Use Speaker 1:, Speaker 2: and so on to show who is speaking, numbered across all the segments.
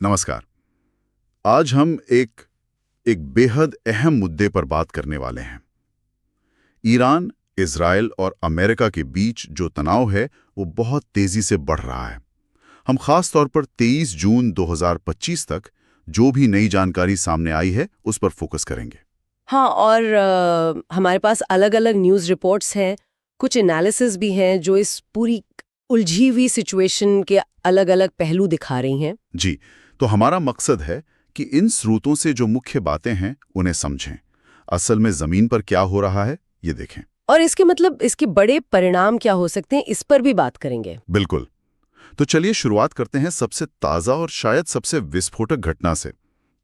Speaker 1: नमस्कार। आज हम एक बेहद अहम मुद्दे पर बात करने वाले हैं। ईरान, इजराइल और अमेरिका के बीच जो तनाव है वो बहुत तेजी से बढ़ रहा है। हम खास तौर पर 23 जून 2025 तक जो भी नई जानकारी सामने आई है उस पर फोकस करेंगे।
Speaker 2: हाँ, और हमारे पास अलग-अलग न्यूज़ रिपोर्ट्स हैं, कुछ एनालिसिस भी हैं जो इस पूरी उलझी हुई सिचुएशन के अलग-अलग पहलू दिखा रही हैं।
Speaker 1: जी, तो हमारा मकसद है कि इन स्रोतों से जो मुख्य बातें हैं उन्हें समझें। असल में जमीन पर क्या हो रहा है ये देखें।
Speaker 2: और इसके बड़े परिणाम क्या हो सकते हैं, इस पर भी बात करेंगे।
Speaker 1: बिल्कुल। तो चलिए शुरुआत करते हैं सबसे ताज़ा और शायद सबसे विस्फोटक घटना से।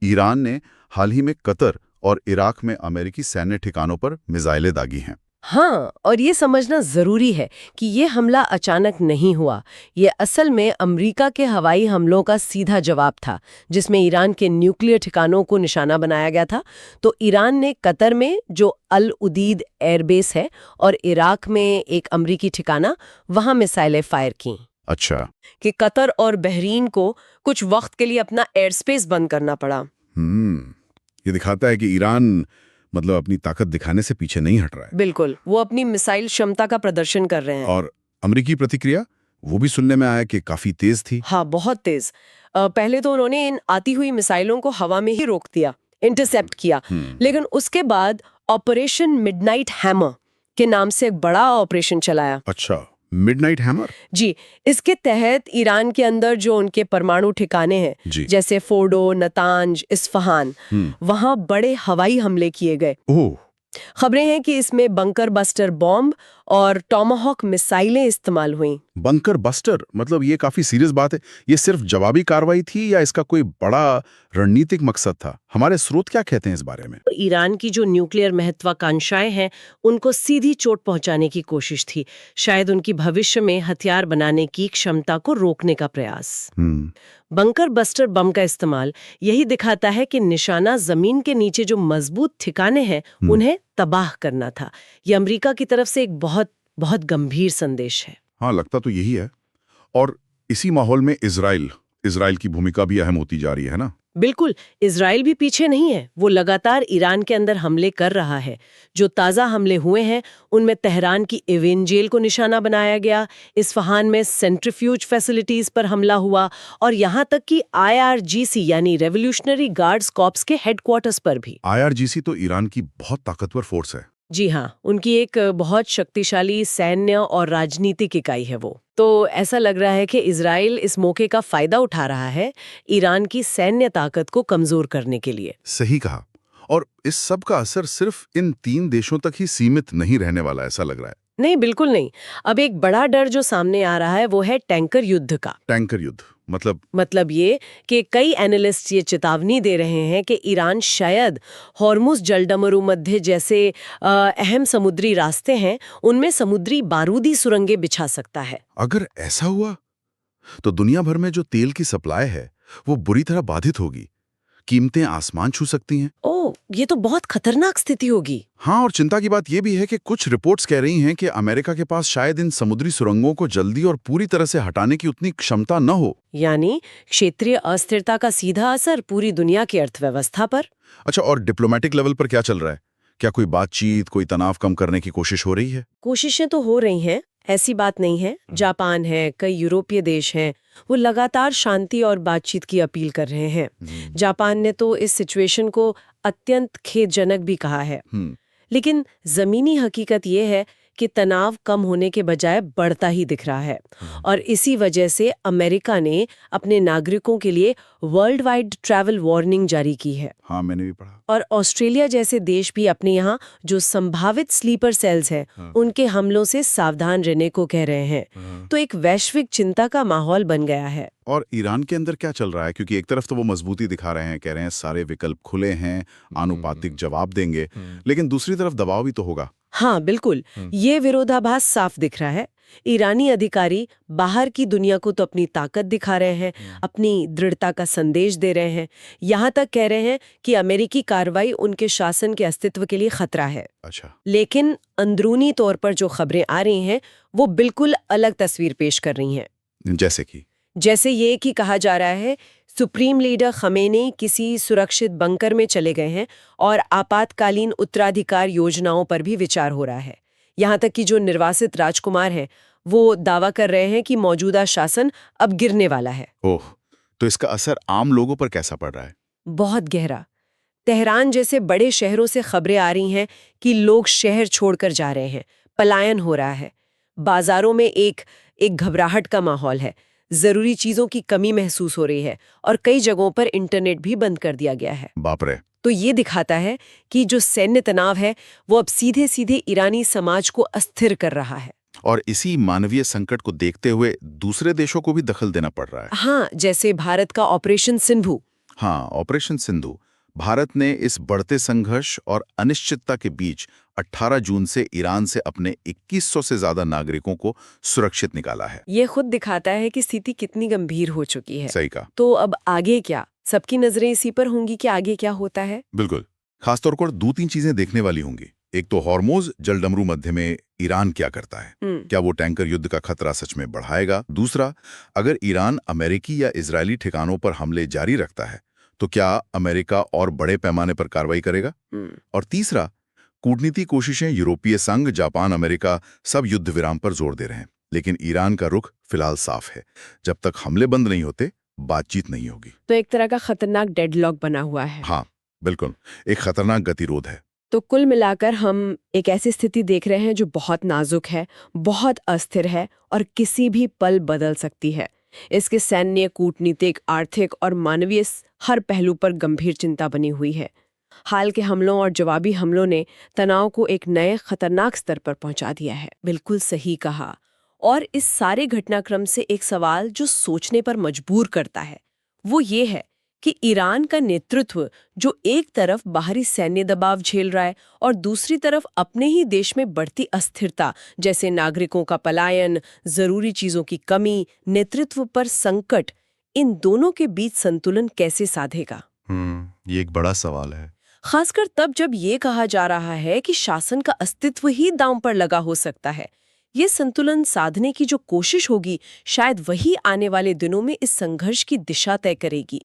Speaker 1: ईरान ने हाल ही में कतर और इराक में अमेरिकी सैन्य ठिकानों पर मिसाइलें दागी हैं।
Speaker 2: हाँ, और ये समझना ज़रूरी है कि ये हमला अचानक नहीं हुआ। ये असल में अमेरिका के हवाई हमलों का सीधा जवाब था, जिसमें ईरान के न्यूक्लियर ठिकानों को निशाना बनाया गया था। तो ईरान ने कतर में जो अल उदीद एयरबेस है और इराक में एक अमेरिकी ठिकाना, वहाँ मिसाइलें फायर की।
Speaker 1: अच्छा।
Speaker 2: कि कतर और बहरीन को कुछ वक्त के लिए अपना एयर स्पेस बंद करना पड़ा।
Speaker 1: ये दिखाता है कि ईरान अपनी ताकत दिखाने से पीछे नहीं हट रहा है।
Speaker 2: बिल्कुल, वो अपनी मिसाइल क्षमता का प्रदर्शन कर रहे हैं।
Speaker 1: और अमेरिकी प्रतिक्रिया वो भी सुनने में आया कि काफी तेज थी।
Speaker 2: हाँ, बहुत तेज। पहले तो उन्होंने इन आती हुई मिसाइलों को हवा में ही रोक दिया, इंटरसेप्ट किया। लेकिन उसके बाद ऑपरेशन मिडनाइट हैमर के नाम से एक बड़ा ऑपरेशन चलाया।
Speaker 1: अच्छा, मिडनाइट हैमर।
Speaker 2: जी, इसके तहत ईरान के अंदर जो उनके परमाणु ठिकाने हैं, जैसे फोर्डो, नतांज, इस्फहान, वहां बड़े हवाई हमले किए गए।
Speaker 1: ओह।
Speaker 2: खबरें हैं कि इसमें बंकर बस्टर बॉम्ब और टॉमाहॉक मिसाइलें इस्तेमाल हुईं।
Speaker 1: बंकर बस्टर ये काफी सीरियस बात है। ये सिर्फ जवाबी कार्रवाई थी या इसका कोई बड़ा रणनीतिक मकसद था? हमारे स्रोत क्या कहते हैं इस बारे में?
Speaker 2: ईरान की जो न्यूक्लियर महत्वाकांक्षाएं हैं, उनको सीधी चोट पहुंचाने की कोशिश थी। शायद उनकी भविष्य में हथियार बनाने की क्षमता को रोकने का प्रयास। बंकर बस्टर बम का इस्तेमाल यही दिखाता है कि निशाना जमीन के नीचे जो मजबूत ठिकाने हैं उन्हें तबाह करना था। ये अमेरिका की तरफ से एक बहुत बहुत गंभीर संदेश है।
Speaker 1: हाँ, लगता तो यही है। और इसी माहौल में इजराइल की भूमिका भी अहम होती जा रही है ना?
Speaker 2: बिल्कुल, इजराइल भी पीछे नहीं है। वो लगातार ईरान के अंदर हमले कर रहा है। जो ताज़ा हमले हुए हैं उनमें तेहरान की एवेंजेल को निशाना बनाया गया, इस्फहान में सेंट्रीफ्यूज फैसिलिटीज पर हमला हुआ और यहाँ तक कि IRGC यानी रेवोल्यूशनरी गार्ड्स कॉर्प्स के हेडक्वार्टर्स पर भी।
Speaker 1: IRGC तो ईरान की बहुत ताकतवर फोर्स है।
Speaker 2: जी हाँ, उनकी एक बहुत शक्तिशाली सैन्य और राजनीतिक इकाई है वो। तो ऐसा लग रहा है कि इजराइल इस मौके का फायदा उठा रहा है ईरान की सैन्य ताकत को कमजोर करने के लिए।
Speaker 1: सही कहा। और इस सब का असर सिर्फ इन 3 देशों तक ही सीमित नहीं रहने वाला, ऐसा लग रहा है।
Speaker 2: नहीं, बिल्कुल नहीं। अब एक बड़ा डर जो सामने आ रहा है वो है टैंकर युद्ध का।
Speaker 1: टैंकर युद्ध
Speaker 2: मतलब ये कि कई एनालिस्ट ये चेतावनी दे रहे हैं कि ईरान शायद हॉर्मुज जलडमरू मध्य जैसे अहम समुद्री रास्ते हैं, उनमें समुद्री बारूदी सुरंगें बिछा सकता है।
Speaker 1: अगर ऐसा हुआ तो दुनिया भर में जो तेल की सप्लाई है वो बुरी तरह बाधित होगी। कीमतें आसमान छू सकती हैं।
Speaker 2: ओह, ये तो बहुत खतरनाक स्थिति होगी।
Speaker 1: हाँ, और चिंता की बात यह भी है कि कुछ रिपोर्ट्स कह रही हैं कि अमेरिका के पास शायद इन समुद्री सुरंगों को जल्दी और पूरी तरह से हटाने की उतनी क्षमता न हो।
Speaker 2: यानी क्षेत्रीय अस्थिरता का सीधा असर पूरी दुनिया की अर्थव्यवस्था पर।
Speaker 1: अच्छा, और डिप्लोमेटिक लेवल पर क्या चल रहा है? क्या कोई बातचीत, कोई तनाव कम करने की कोशिश हो रही है?
Speaker 2: कोशिशें तो हो रही हैं, ऐसी बात नहीं है। जापान है, कई यूरोपीय देश हैं, वो लगातार शांति और बातचीत की अपील कर रहे हैं। जापान ने तो इस सिचुएशन को अत्यंत खेदजनक भी कहा है। लेकिन जमीनी हकीकत ये है कि तनाव कम होने के बजाय बढ़ता ही दिख रहा है। और इसी वजह से अमेरिका ने अपने नागरिकों के लिए वर्ल्ड वाइड ट्रैवल वार्निंग जारी की है।
Speaker 1: हाँ, मैंने भी पढ़ा।
Speaker 2: और ऑस्ट्रेलिया जैसे देश भी अपने यहाँ जो संभावित स्लीपर सेल्स हैं, उनके हमलों से सावधान रहने को कह रहे हैं। तो एक वैश्विक चिंता का माहौल बन गया है।
Speaker 1: और ईरान के अंदर क्या चल रहा है? क्योंकि एक तरफ तो वो मजबूती दिखा रहे हैं, कह रहे हैं सारे विकल्प खुले हैं, आनुपातिक जवाब देंगे, लेकिन दूसरी तरफ दबाव भी तो होगा।
Speaker 2: हाँ, बिल्कुल। ये विरोधाभास साफ दिख रहा है। ईरानी अधिकारी बाहर की दुनिया को तो अपनी ताकत दिखा रहे हैं, अपनी दृढ़ता का संदेश दे रहे हैं, यहाँ तक कह रहे हैं कि अमेरिकी कार्रवाई उनके शासन के अस्तित्व के लिए खतरा है।
Speaker 1: अच्छा।
Speaker 2: लेकिन अंदरूनी तौर पर जो खबरें आ रही हैं वो बिल्कुल अलग तस्वीर पेश कर रही हैं।
Speaker 1: जैसे कि
Speaker 2: जैसे ये कि कहा जा रहा है सुप्रीम लीडर खमेनी किसी सुरक्षित बंकर में चले गए हैं और आपातकालीन उत्तराधिकार योजनाओं पर भी विचार हो रहा है। यहाँ तक कि जो निर्वासित राजकुमार हैं वो दावा कर रहे हैं कि मौजूदा शासन अब गिरने वाला है।
Speaker 1: ओह, तो इसका असर आम लोगों पर कैसा पड़ रहा है?
Speaker 2: बहुत गहरा। तेहरान जैसे बड़े शहरों से खबरें आ रही हैं कि लोग शहर छोड़कर जा रहे हैं, पलायन हो रहा है। बाजारों में एक घबराहट का माहौल है, जरूरी चीजों की कमी महसूस हो रही है और कई जगहों पर इंटरनेट भी बंद कर दिया गया है।
Speaker 1: बाप रे।
Speaker 2: तो ये दिखाता है कि जो सैन्य तनाव है वो अब सीधे सीधे ईरानी समाज को अस्थिर कर रहा है।
Speaker 1: और इसी मानवीय संकट को देखते हुए दूसरे देशों को भी दखल देना पड़ रहा है।
Speaker 2: हाँ, जैसे भारत का ऑपरेशन सिंधु।
Speaker 1: हाँ, ऑपरेशन सिंधु। भारत ने इस बढ़ते संघर्ष और अनिश्चितता के बीच 18 जून से ईरान से अपने 2100 से ज्यादा नागरिकों को सुरक्षित निकाला है।
Speaker 2: ये खुद दिखाता है कि स्थिति कितनी गंभीर हो चुकी है।
Speaker 1: सही कहा।
Speaker 2: तो अब आगे क्या? सबकी नजरें इसी पर होंगी कि आगे क्या होता है।
Speaker 1: बिल्कुल। खासतौर पर 2-3 चीजें देखने वाली होंगी। एक तो हॉर्मोज जलडमरू मध्य में ईरान क्या करता है, क्या वो टैंकर युद्ध का खतरा सच में बढ़ाएगा? दूसरा, अगर ईरान अमेरिकी या इजरायली ठिकानों पर हमले जारी रखता है तो क्या अमेरिका और बड़े पैमाने पर कार्रवाई करेगा? और तीसरा, कूटनीतिक कोशिशें यूरोपीय संघ, जापान, अमेरिका सब युद्ध विराम पर जोर दे रहे हैं, लेकिन ईरान का रुख फिलहाल साफ है। जब तक हमले बंद नहीं होते बातचीत नहीं होगी।
Speaker 2: तो एक तरह का खतरनाक डेडलॉक बना हुआ है।
Speaker 1: हाँ बिल्कुल, एक खतरनाक गतिरोध है।
Speaker 2: तो कुल मिलाकर हम एक ऐसी स्थिति देख रहे हैं जो बहुत नाजुक है, बहुत अस्थिर है और किसी भी पल बदल सकती है। इसके सैन्य, कूटनीतिक, आर्थिक और मानवीय हर पहलू पर गंभीर चिंता बनी हुई है। हाल के हमलों और जवाबी हमलों ने तनाव को एक नए खतरनाक स्तर पर पहुंचा दिया है। बिल्कुल सही कहा। और इस सारे घटनाक्रम से एक सवाल जो सोचने पर मजबूर करता है वो ये है कि ईरान का नेतृत्व जो एक तरफ बाहरी सैन्य दबाव झेल रहा है और दूसरी तरफ अपने ही देश में बढ़ती अस्थिरता, जैसे नागरिकों का पलायन, जरूरी चीजों की कमी, नेतृत्व पर संकट, इन दोनों के बीच संतुलन कैसे साधेगा?
Speaker 1: ये एक बड़ा सवाल है।
Speaker 2: खासकर तब जब ये कहा जा रहा है कि शासन का अस्तित्व ही दांव पर लगा हो सकता है। ये संतुलन साधने की जो कोशिश होगी शायद वही आने वाले दिनों में इस संघर्ष की दिशा तय करेगी।